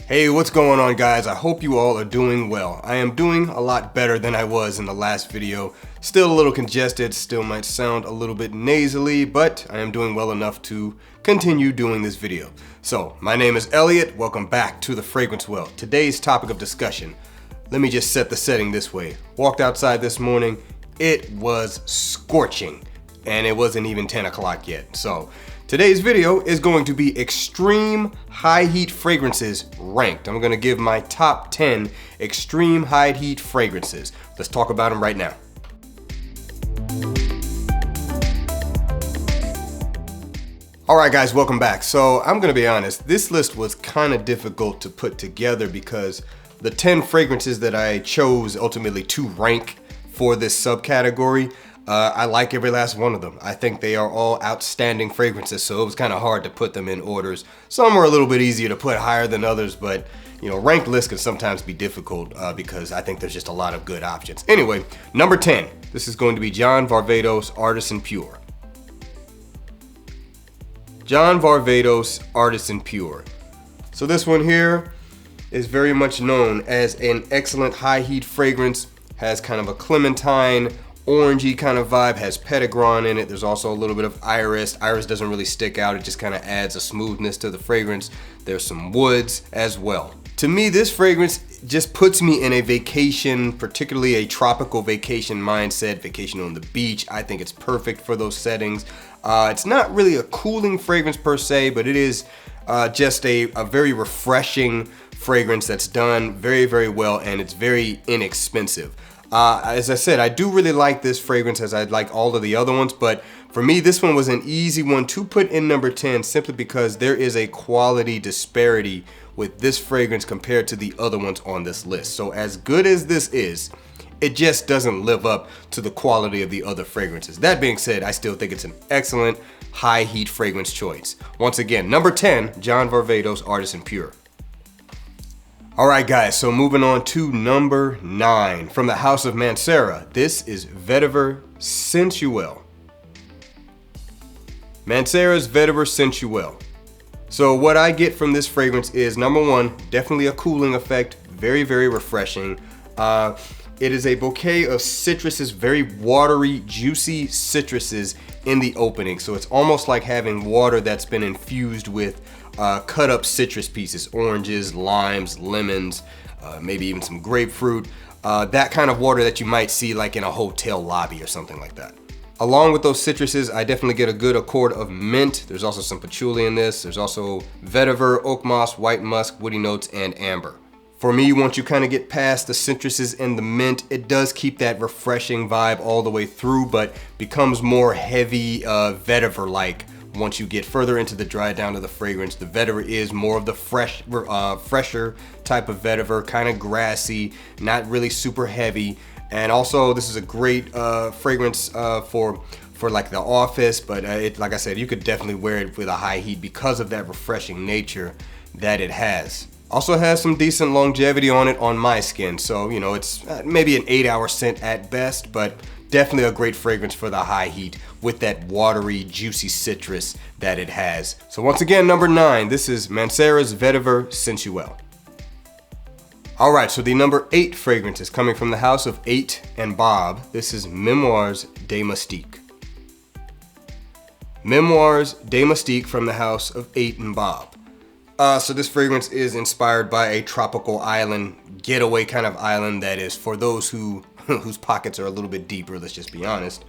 Hey, what's going on, guys? I hope you all are doing well. I am doing a lot better than I was in the last video. Still a little congested, still might sound a little bit nasally, but I am doing well enough to continue doing this video. So, my name is Elliot. Welcome back to The Fragrance Well. Today's topic of discussion. Let me just set the setting this way. Walked outside this morning. It was scorching, and it wasn't even 10 o'clock yet. So, today's video is going to be extreme high heat fragrances ranked. I'm gonna give my top 10 extreme high heat fragrances. Let's talk about them right now. All right, guys, welcome back. So I'm gonna be honest, this list was kind of difficult to put together because the 10 fragrances that I chose ultimately to rank for this subcategory, I like every last one of them. I think they are all outstanding fragrances, so it was kind of hard to put them in orders. Some are a little bit easier to put higher than others, but you know, ranked lists can sometimes be difficult because I think there's just a lot of good options. Anyway, number 10, this is going to be John Varvatos Artisan Pure. John Varvatos Artisan Pure. So this one here is very much known as an excellent high heat fragrance, has kind of a clementine, orangey kind of vibe, has petitgrain in it. There's also a little bit of iris. Iris doesn't really stick out, it just kind of adds a smoothness to the fragrance. There's some woods as well. To me, this fragrance just puts me in a vacation, particularly a tropical vacation mindset, vacation on the beach. I think it's perfect for those settings. It's not really a cooling fragrance per se, but it is just a very refreshing fragrance that's done very, very well, and it's very inexpensive. As I said, I do really like this fragrance as I like all of the other ones, but for me, this one was an easy one to put in number 10 simply because there is a quality disparity with this fragrance compared to the other ones on this list. So as good as this is, it just doesn't live up to the quality of the other fragrances. That being said, I still think it's an excellent high heat fragrance choice. Once again, number 10, John Varvatos Artisan Pure. All right, guys, so moving on to number 9 from the house of Mancera. This is Vetiver Sensuel. Mancera's Vetiver Sensuel. So what I get from this fragrance is, number 1, definitely a cooling effect, very, very refreshing. It is a bouquet of citruses, very watery, juicy citruses in the opening. So it's almost like having water that's been infused with cut up citrus pieces, oranges, limes, lemons, maybe even some grapefruit, that kind of water that you might see like in a hotel lobby or something like that. Along with those citruses, I definitely get a good accord of mint. There's also some patchouli in this. There's also vetiver, oak moss, white musk, woody notes, and amber. For me, once you kind of get past the citruses and the mint, it does keep that refreshing vibe all the way through, but becomes more heavy vetiver-like. Once you get further into the dry down of the fragrance, the vetiver is more of the fresher type of vetiver, kind of grassy, not really super heavy. And also, this is a great fragrance for like the office, but like I said, you could definitely wear it with a high heat because of that refreshing nature that it has. Also has some decent longevity on it on my skin, so you know, it's maybe an 8-hour scent at best, but definitely a great fragrance for the high heat with that watery, juicy citrus that it has. So once again, number 9, this is Mancera's Vetiver Sensuel. All right, so the number 8 fragrance is coming from the house of 8 and Bob. This is Memoirs de Mystique. Memoirs de Mystique from the house of 8 and Bob. So this fragrance is inspired by a tropical island, getaway kind of island that is for those whose pockets are a little bit deeper, let's just be honest.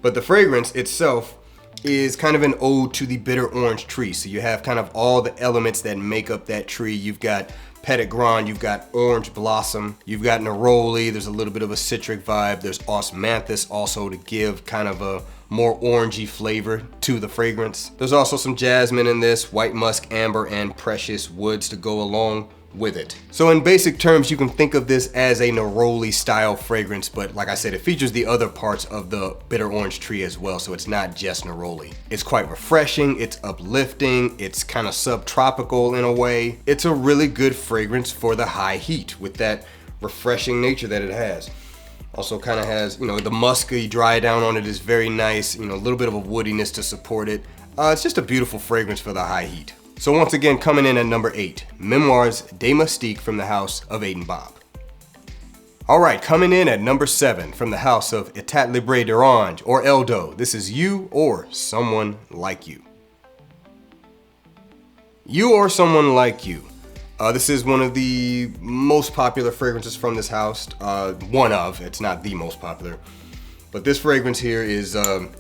But the fragrance itself is kind of an ode to the bitter orange tree. So you have kind of all the elements that make up that tree. You've got petitgrain, you've got orange blossom, you've got neroli, there's a little bit of a citric vibe, there's osmanthus also to give kind of a more orangey flavor to the fragrance. There's also some jasmine in this, white musk, amber, and precious woods to go along with it. So in basic terms, you can think of this as a neroli style fragrance, but like I said, it features the other parts of the bitter orange tree as well, so it's not just neroli. It's quite refreshing, it's uplifting, it's kind of subtropical in a way. It's a really good fragrance for the high heat with that refreshing nature that it has. Also kind of has, you know, the musky dry down on it is very nice, you know, a little bit of a woodiness to support it. It's just a beautiful fragrance for the high heat. So once again, coming in at number 8, Memoirs de Mystique from the house of Aiden Bob. All right, coming in at number 7 from the house of Etat Libre d'Orange or Eldo. This is You or Someone Like You. You or Someone Like You. This is one of the most popular fragrances from this house. It's not the most popular. But this fragrance here is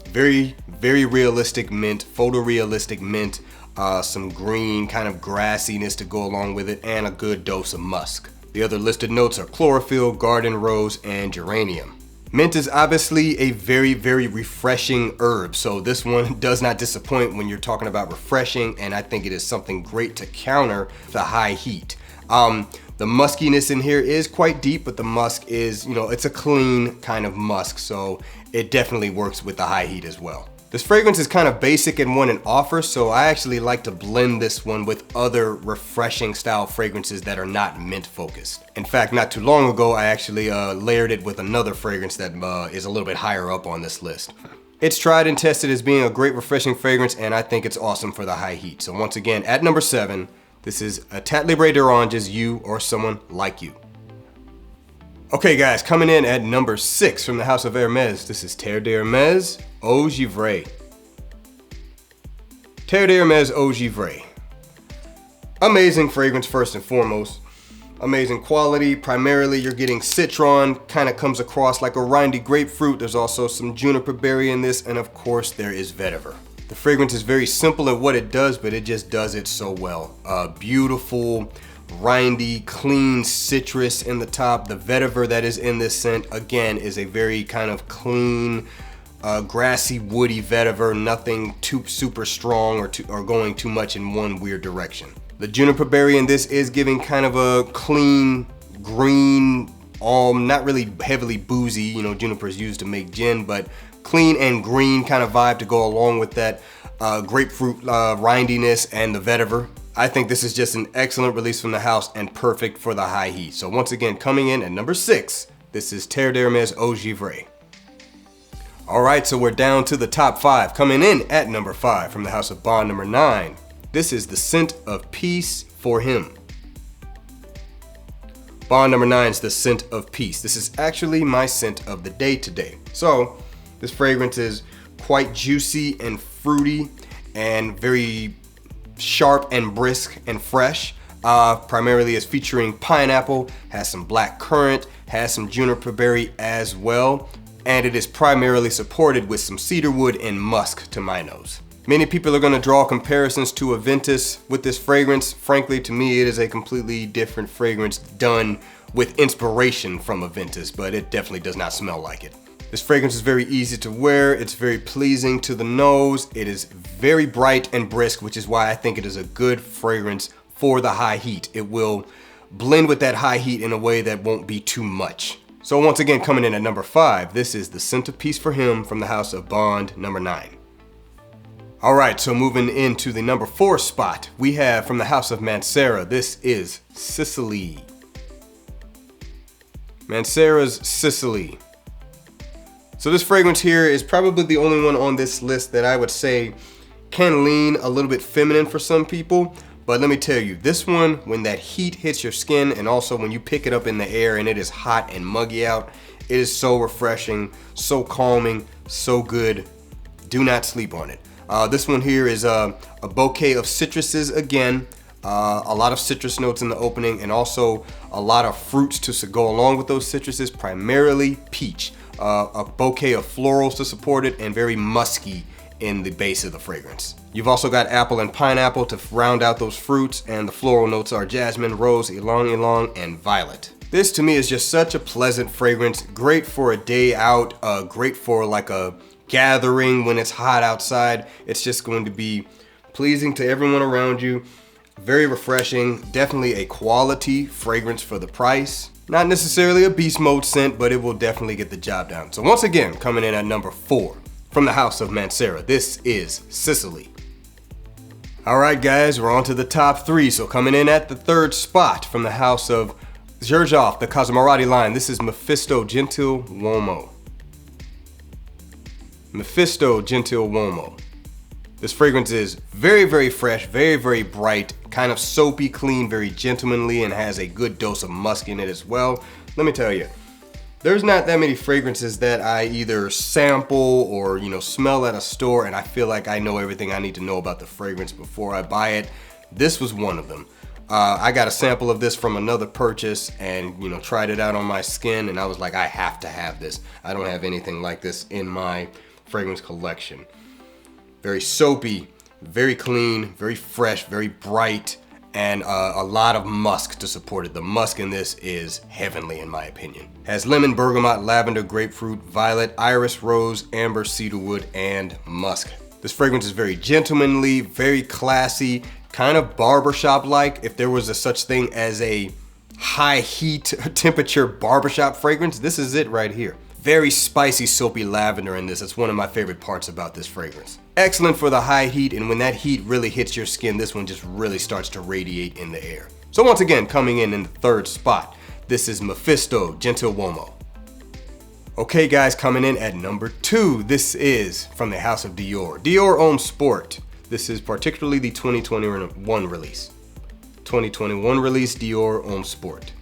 very, very realistic mint, photorealistic mint, some green kind of grassiness to go along with it, and a good dose of musk. The other listed notes are chlorophyll, garden rose, and geranium. Mint is obviously a very, very refreshing herb, so this one does not disappoint when you're talking about refreshing, and I think it is something great to counter the high heat. The muskiness in here is quite deep, but the musk is, it's a clean kind of musk, so it definitely works with the high heat as well. This fragrance is kind of basic in what it offers, so I actually like to blend this one with other refreshing style fragrances that are not mint focused. In fact, not too long ago, I actually layered it with another fragrance that is a little bit higher up on this list. It's tried and tested as being a great refreshing fragrance, and I think it's awesome for the high heat. So once again, at number 7, this is Etat Libre d'Orange's You or Someone Like You. Okay guys, coming in at number 6 from the house of Hermes, this is Terre d'Hermes Eau Givrée. Terre d'Hermes Eau Givrée. Amazing fragrance first and foremost. Amazing quality. Primarily you're getting citron, kind of comes across like a rindy grapefruit. There's also some juniper berry in this, and of course there is vetiver. The fragrance is very simple in what it does, but it just does it so well. Beautiful, rindy, clean citrus in the top. The vetiver that is in this scent, again, is a very kind of clean, grassy, woody vetiver. Nothing too super strong or going too much in one weird direction. The juniper berry in this is giving kind of a clean, green, not really heavily boozy. Juniper is used to make gin, but clean and green kind of vibe to go along with that grapefruit rindiness and the vetiver. I think this is just an excellent release from the house and perfect for the high heat. So once again, coming in at number 6, this is Terre d'Hermes Eau Givrée. All right, so we're down to the top 5. Coming in at number 5 from the house of Bond number 9, this is the Scent of Peace for Him. Bond number 9 is the Scent of Peace. This is actually my scent of the day today. So this fragrance is quite juicy and fruity and very sharp and brisk and fresh. Primarily is featuring pineapple, has some black currant, has some juniper berry as well, and it is primarily supported with some cedarwood and musk to my nose. Many people are going to draw comparisons to Aventus with this fragrance. Frankly, to me, it is a completely different fragrance done with inspiration from Aventus, but it definitely does not smell like it. This fragrance is very easy to wear. It's very pleasing to the nose. It is very bright and brisk, which is why I think it is a good fragrance for the high heat. It will blend with that high heat in a way that won't be too much. So once again, coming in at number 5, this is the Scent of Peace for Him from the house of Bond number 9. All right, so moving into the number 4 spot, we have from the house of Mancera, this is Sicily. Mancera's Sicily. So this fragrance here is probably the only one on this list that I would say can lean a little bit feminine for some people. But let me tell you, this one, when that heat hits your skin and also when you pick it up in the air and it is hot and muggy out, it is so refreshing, so calming, so good. Do not sleep on it. This one here is a bouquet of citruses again. A lot of citrus notes in the opening and also a lot of fruits to go along with those citruses, primarily peach. A bouquet of florals to support it and very musky in the base of the fragrance. You've also got apple and pineapple to round out those fruits, and the floral notes are jasmine, rose, ylang ylang, and violet. This to me is just such a pleasant fragrance, great for a day out, great for like a gathering when it's hot outside. It's just going to be pleasing to everyone around you, very refreshing, definitely a quality fragrance for the price. Not necessarily a beast mode scent, but it will definitely get the job done. So once again, coming in at number 4 from the house of Mancera, this is Sicily. All right, guys, we're on to the top 3. So coming in at the 3rd spot from the house of Xerjoff, the Cosmoratti line, this is Mephisto Gentil Uomo. Mephisto Gentil Uomo. This fragrance is very, very fresh, very, very bright, kind of soapy clean, very gentlemanly, and has a good dose of musk in it as well. Let me tell you, there's not that many fragrances that I either sample or, smell at a store and I feel like I know everything I need to know about the fragrance before I buy it. This was one of them. I got a sample of this from another purchase and, tried it out on my skin, and I was like, I have to have this. I don't have anything like this in my fragrance collection. Very soapy, very clean, very fresh, very bright, and a lot of musk to support it. The musk in this is heavenly in my opinion. Has lemon, bergamot, lavender, grapefruit, violet, iris, rose, amber, cedarwood, and musk. This fragrance is very gentlemanly, very classy, kind of barbershop-like. If there was a such thing as a high heat temperature barbershop fragrance, this is it right here. Very spicy, soapy lavender in this. That's one of my favorite parts about this fragrance. Excellent for the high heat, and when that heat really hits your skin, this one just really starts to radiate in the air. So once again, coming in the third spot, this is Mephisto Gentil Uomo. Okay guys, coming in at number 2, this is from the house of Dior. Dior Homme Sport. This is particularly the 2021 release. 2021 release Dior Homme Sport.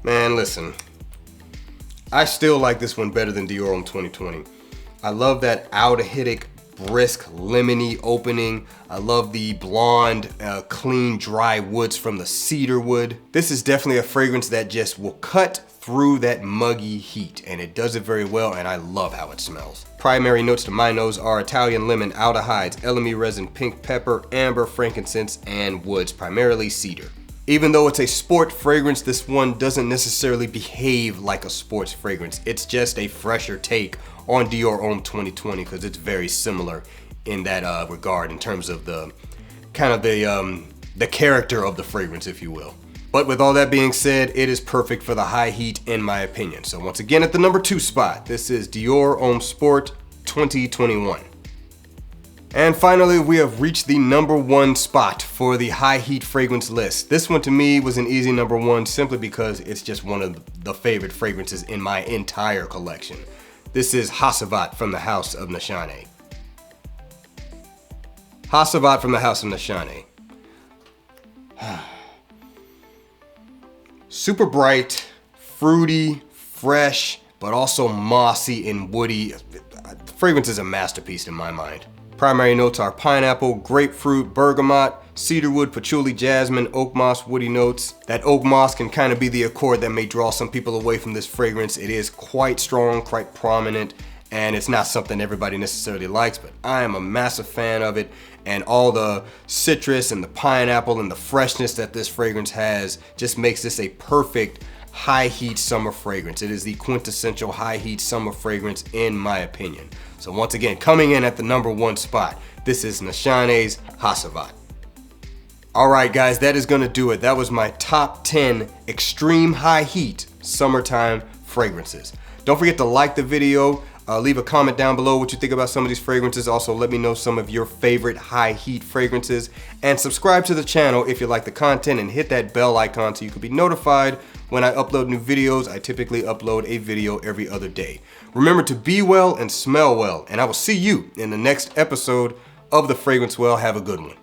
Man, listen. I still like this one better than Dior Homme 2020. I love that aldehydic, brisk, lemony opening. I love the blonde, clean, dry woods from the cedar wood. This is definitely a fragrance that just will cut through that muggy heat, and it does it very well, and I love how it smells. Primary notes to my nose are Italian lemon, aldehydes, elemi resin, pink pepper, amber, frankincense, and woods, primarily cedar. Even though it's a sport fragrance, this one doesn't necessarily behave like a sports fragrance. It's just a fresher take on Dior Homme 2020 because it's very similar in that regard in terms of the kind of the character of the fragrance, if you will. But with all that being said, it is perfect for the high heat in my opinion. So once again, at the number 2 spot, this is Dior Homme Sport 2021. And finally, we have reached the number 1 spot for the high heat fragrance list. This one to me was an easy number 1 simply because it's just one of the favorite fragrances in my entire collection. This is Hasavat from the house of Nashane. Hasavat from the house of Nashane. Super bright, fruity, fresh, but also mossy and woody. The fragrance is a masterpiece in my mind. Primary notes are pineapple, grapefruit, bergamot, cedarwood, patchouli, jasmine, oak moss, woody notes. That oak moss can kind of be the accord that may draw some people away from this fragrance. It is quite strong, quite prominent, and it's not something everybody necessarily likes, but I am a massive fan of it, and all the citrus and the pineapple and the freshness that this fragrance has just makes this a perfect high heat summer fragrance. It is the quintessential high heat summer fragrance in my opinion. So once again, coming in at the number 1 spot, this is Nashane's Hasavat. Alright guys, that is gonna do it. That was my top 10 extreme high heat summertime fragrances. Don't forget to like the video, leave a comment down below what you think about some of these fragrances. Also, let me know some of your favorite high heat fragrances, and subscribe to the channel if you like the content, and hit that bell icon so you can be notified when I upload new videos. I typically upload a video every other day. Remember to be well and smell well, and I will see you in the next episode of The Fragrance Well. Have a good one.